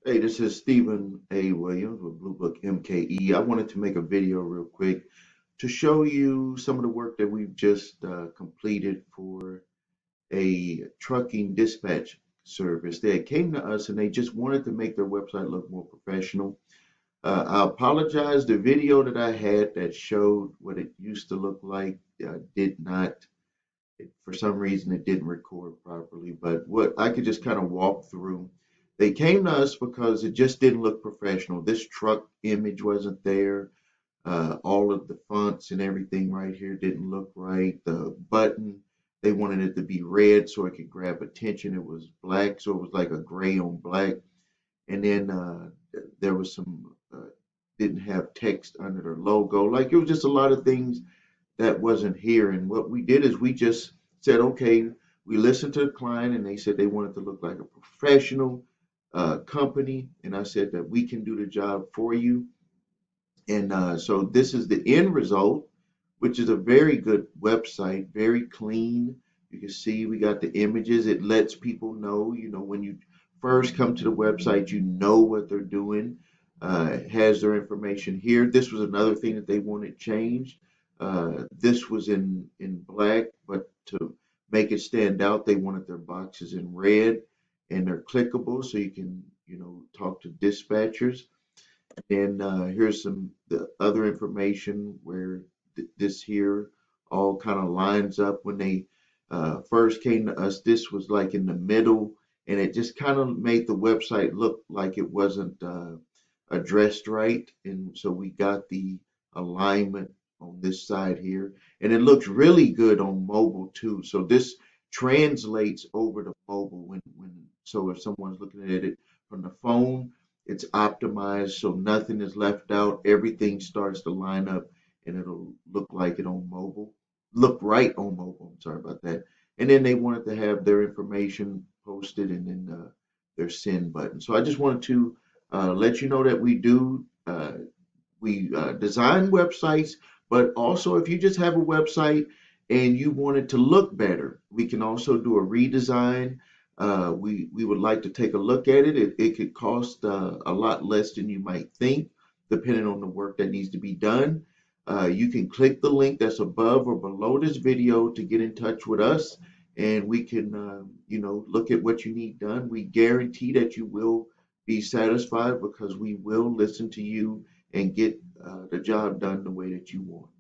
Hey, this is Stephen A. Williams with Blue Book MKE. I wanted to make a video real quick to show you some of the work that we've just completed for a trucking dispatch service. They came to us and they just wanted to make their website look more professional. I apologize. The video that I had that showed what it used to look like did not, for some reason, it didn't record properly. But what I could just kind of walk through. They came to us because it just didn't look professional. This truck image wasn't there. All of the fonts and everything right here didn't look right. The button, they wanted it to be red so it could grab attention. It was black, so it was like a gray on black. And then there was some, didn't have text under their logo. Like it was just a lot of things that wasn't here. And what we did is we just said, okay, we listened to the client and they said they wanted to look like a professional company. And I said that we can do the job for you. And so this is the end result, which is a very good website, very clean. You can see we got the images. It lets people know, when you first come to the website, you know what they're doing. It has their information here. This was another thing that they wanted changed. This was in black, but to make it stand out, they wanted their boxes in red, and they're clickable, so you can, talk to dispatchers. And here's some the other information where this here all kind of lines up. When they first came to us, this was like in the middle, and it just kind of made the website look like it wasn't addressed right. And so we got the alignment on this side here, and it looks really good on mobile too. So this translates over to mobile when so if someone's looking at it from the phone, it's optimized so nothing is left out. Everything starts to line up and it'll look like it on mobile. Look right on mobile. I'm sorry about that. And then they wanted to have their information posted and then their send button. So I just wanted to let you know that we design websites, but also if you just have a website and you want it to look better, we can also do a redesign. We would like to take a look at it. It could cost a lot less than you might think, depending on the work that needs to be done. You can click the link that's above or below this video to get in touch with us, and we can, look at what you need done. We guarantee that you will be satisfied because we will listen to you and get the job done the way that you want.